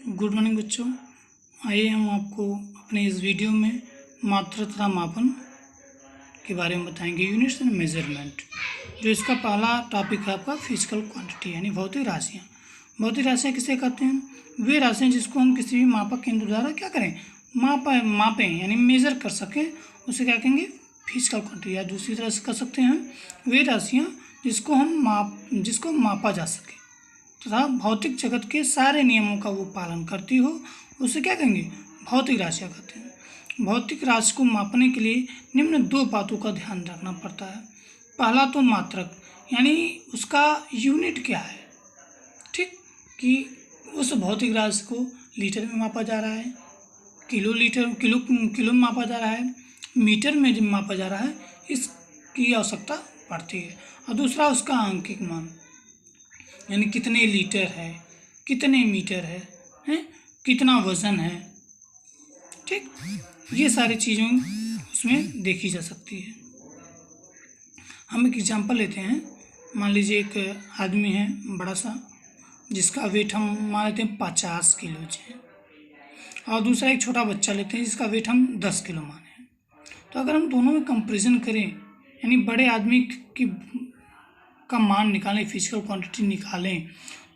Good morning बच्चों। आइए हम आपको अपने इस वीडियो में मात्रा तथा मापन के बारे में बताएंगे। Units and measurement. जो इसका पहला टॉपिक है आपका फिजिकल क्वांटिटी यानी भौतिक राशियाँ। भौतिक राशियाँ किसे कहते हैं? वे राशियाँ जिसको हम किसी भी मापक केंद्र द्वारा क्या करें, मापें यानी मेज़र कर सकें, उसे क्या कहेंगे? Physical quantity. या दूसरी तरह से कह सकते हैं वे राशियाँ जिसको मापा जा सके तथा भौतिक जगत के सारे नियमों का वो पालन करती हो, उसे क्या कहेंगे? भौतिक राशियाँ कहते हैं। भौतिक राशि को मापने के लिए निम्न दो बातों का ध्यान रखना पड़ता है। पहला तो मात्रक यानी उसका यूनिट क्या है, ठीक, कि उस भौतिक राशि को लीटर में मापा जा रहा है, किलो में मापा जा रहा है, मीटर में जब मापा जा रहा है, इसकी आवश्यकता पड़ती है। और दूसरा उसका आंकिक मान यानी कितने लीटर है, कितने मीटर है, कितना वज़न है, ठीक, ये सारी चीज़ों उसमें देखी जा सकती है। हम एक एग्जांपल लेते हैं। मान लीजिए एक आदमी है बड़ा सा, जिसका वेट हम मान लेते हैं 50 किलो है, और दूसरा एक छोटा बच्चा लेते हैं जिसका वेट हम 10 किलो माने। तो अगर हम दोनों में कंपैरिजन करें यानी बड़े आदमी का मान निकालें, फिजिकल क्वांटिटी निकालें,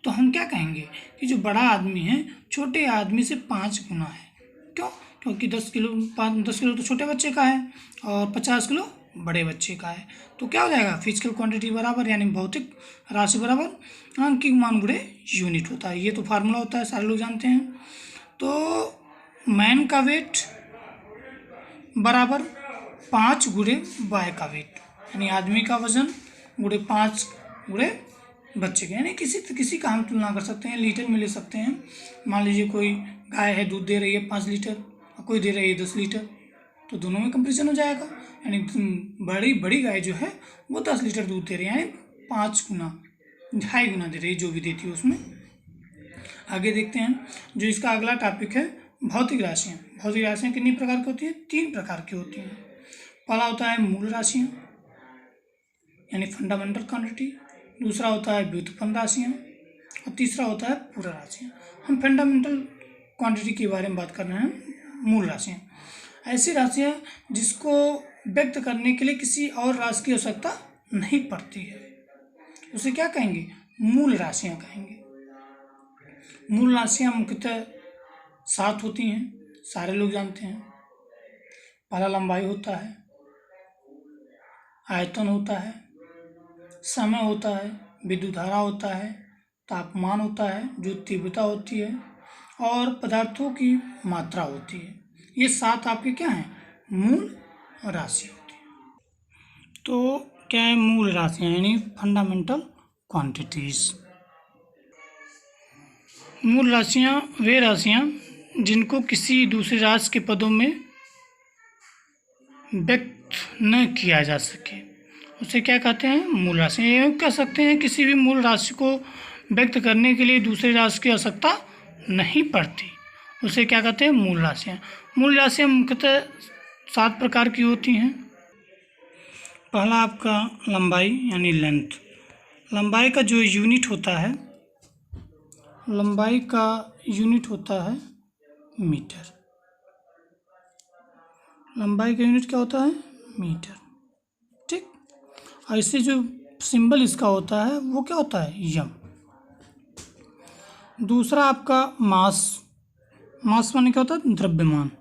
तो हम क्या कहेंगे कि जो बड़ा आदमी है छोटे आदमी से 5 गुना है। क्यों? क्योंकि 10 किलो तो छोटे बच्चे का है और 50 किलो बड़े बच्चे का है। तो क्या हो जाएगा? फिजिकल क्वांटिटी बराबर यानी भौतिक राशि बराबर आंकिक मान गुणे यूनिट होता है। ये तो फार्मूला होता है, सारे लोग जानते हैं। तो मैन का वेट बराबर 5 गुणे बाय का वेट यानी आदमी का वजन गुणे 5 गुणे बच्चे के, यानी किसी का हम तुलना कर सकते हैं, लीटर में ले सकते हैं। मान लीजिए कोई गाय है, दूध दे रही है 5 लीटर और कोई दे रही है 10 लीटर, तो दोनों में कंपैरिजन हो जाएगा। यानी बड़ी गाय जो है वो 10 लीटर दूध दे रही है, यानी 5 गुना 2.5 गुना दे रही है, जो भी देती है उसमें। आगे देखते हैं जो इसका अगला टॉपिक है भौतिक राशियाँ। भौतिक राशियाँ कितनी प्रकार की होती हैं? 3 प्रकार की होती हैं। पहला होता है मूल राशियाँ यानी फंडामेंटल क्वांटिटी, दूसरा होता है व्युत्पन्न राशियाँ और तीसरा होता है पूरक राशियाँ। हम फंडामेंटल क्वांटिटी के बारे में बात कर रहे हैं। मूल राशियाँ ऐसी राशियाँ जिसको व्यक्त करने के लिए किसी और राशि की आवश्यकता नहीं पड़ती है, उसे क्या कहेंगे? मूल राशियाँ कहेंगे। मूल राशियाँ मुख्यतः 7 होती हैं, सारे लोग जानते हैं। पहला लंबाई होता है, आयतन होता है, समय होता है, विद्युत धारा होता है, तापमान होता है, जो तीव्रता होती है, और पदार्थों की मात्रा होती है। ये 7 आपके क्या हैं? मूल राशि होती है। तो क्या है मूल राशियाँ यानी फंडामेंटल क्वांटिटीज। मूल राशियाँ वे राशियाँ जिनको किसी दूसरी राशि के पदों में व्यक्त न किया जा सके, उसे क्या कहते हैं? मूल राशि। ये कह सकते हैं किसी भी मूल राशि को व्यक्त करने के लिए दूसरी राशि की आवश्यकता नहीं पड़ती, उसे क्या कहते हैं? मूल राशियाँ। मूल राशियाँ मुख्यतः 7 प्रकार की होती हैं। पहला आपका लंबाई यानी लेंथ। लंबाई का जो यूनिट होता है, लंबाई का यूनिट होता है मीटर। लंबाई का यूनिट क्या होता है? मीटर, ठीक। ऐसे जो सिंबल इसका होता है वो क्या होता है? यम। दूसरा आपका मास। मास माने क्या होता है? द्रव्यमान।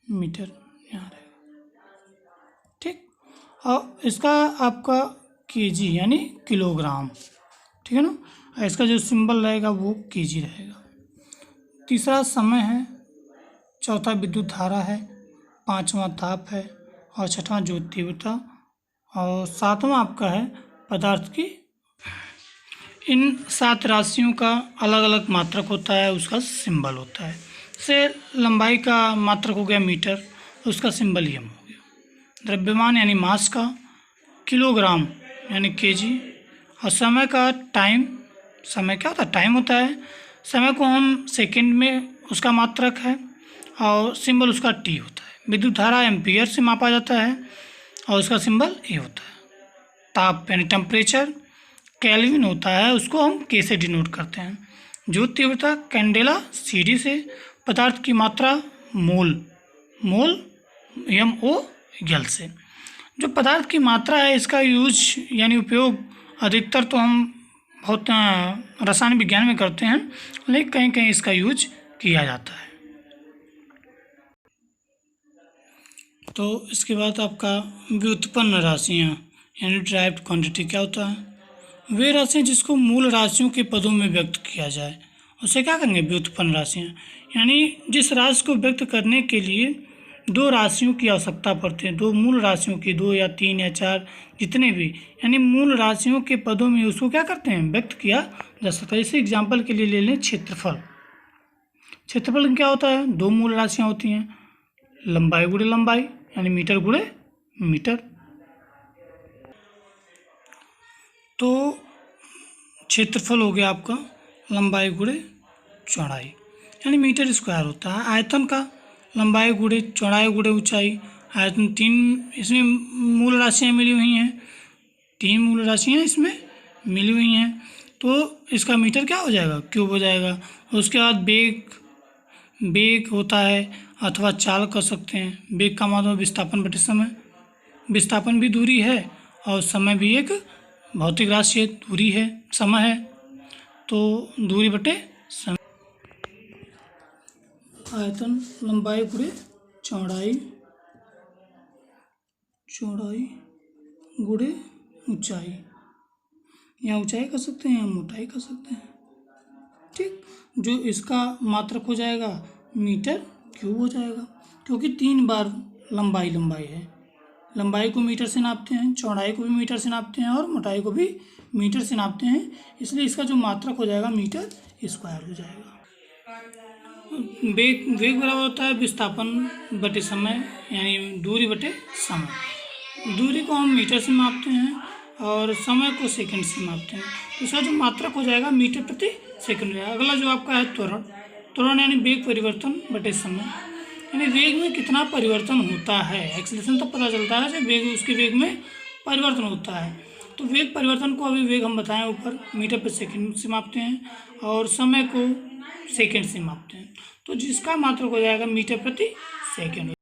मीटर यहाँ रहेगा, ठीक। और इसका आपका केजी यानी किलोग्राम, ठीक है ना। इसका जो सिंबल रहेगा वो केजी रहेगा। तीसरा समय है, चौथा विद्युत धारा है, पांचवा ताप है, और छठवां जो तीव्रता, और सातवां आपका है पदार्थ की। इन 7 राशियों का अलग अलग मात्रक होता है, उसका सिंबल होता है। जैसे लंबाई का मात्रक हो गया मीटर, उसका सिंबल यम हो गया। द्रव्यमान यानी मास का, किलोग्राम यानी केजी, और समय का टाइम। समय क्या होता है? टाइम होता है। समय को हम सेकंड में उसका मात्रक है, और सिंबल उसका टी होता है। विद्युत धारा एम्पियर से मापा जाता है और उसका सिंबल ए होता है। ताप यानी टेम्परेचर, केल्विन होता है उसको हम के से डिनोट करते हैं। जो तीव्रता कैंडेला सीडी से, पदार्थ की मात्रा मोल MOL से। जो पदार्थ की मात्रा है इसका यूज यानी उपयोग अधिकतर तो हम बहुत रसायन विज्ञान में करते हैं, लेकिन कहीं कहीं इसका यूज किया जाता है। तो इसके बाद आपका व्युत्पन्न राशियाँ यानी ड्राइव्ड क्वांटिटी क्या होता है? वे राशियाँ जिसको मूल राशियों के पदों में व्यक्त किया जाए उसे क्या करेंगे? व्युत्पन्न राशियाँ। यानी जिस राशि को व्यक्त करने के लिए दो राशियों की आवश्यकता पड़ती है, दो मूल राशियों की, 2 या 3 या 4 जितने भी, यानी मूल राशियों के पदों में उसको क्या करते हैं? व्यक्त किया जा सकता है। इसे एग्जाम्पल के लिए ले लें क्षेत्रफल। क्षेत्रफल क्या होता है? दो मूल राशियाँ होती हैं, लंबाई गुणे लंबाई यानी मीटर गुणे मीटर। तो क्षेत्रफल हो गया आपका लंबाई गुणे चौड़ाई यानी मीटर स्क्वायर होता है। आयतन का लंबाई गुणे चौड़ाई गुणे ऊंचाई। आयतन 3 इसमें मूल राशियाँ मिली हुई हैं, 3 मूल राशियाँ इसमें मिली हुई हैं, तो इसका मीटर क्या हो जाएगा? क्यूब हो जाएगा। उसके बाद वेग होता है अथवा चाल कर सकते हैं। वेग का मतलब विस्थापन बटे समय। विस्थापन भी दूरी है और समय भी एक भौतिक राशि है, दूरी है, समय है, तो दूरी बटे समय। आयतन लंबाई गुणे चौड़ाई गुणे ऊंचाई, या ऊंचाई कर सकते हैं या मोटाई कर सकते हैं, ठीक। जो इसका मात्रक हो जाएगा मीटर क्यूब हो जाएगा, क्योंकि 3 बार लंबाई है। लंबाई को मीटर से नापते हैं, चौड़ाई को भी मीटर से नापते हैं और मोटाई को भी मीटर से नापते हैं, इसलिए इसका जो मात्रक हो जाएगा मीटर स्क्वायर हो जाएगा। वेग बराबर होता है विस्थापन बटे समय यानी दूरी बटे समय। दूरी को हम मीटर से मापते हैं और समय को सेकंड से मापते हैं, तो इसका जो मात्रक हो जाएगा मीटर प्रति सेकंड हो जाएगा। अगला जो आपका है त्वरण यानी वेग परिवर्तन बटे समय, यानी वेग में कितना परिवर्तन होता है। एक्सेलरेशन तो पता चलता है जब वेग उसके वेग में परिवर्तन होता है, तो वेग परिवर्तन को अभी वेग हम बताएं ऊपर मीटर प्रति सेकंड से मापते हैं और समय को सेकंड से मापते हैं, तो जिसका मात्रक हो जाएगा मीटर प्रति सेकंड।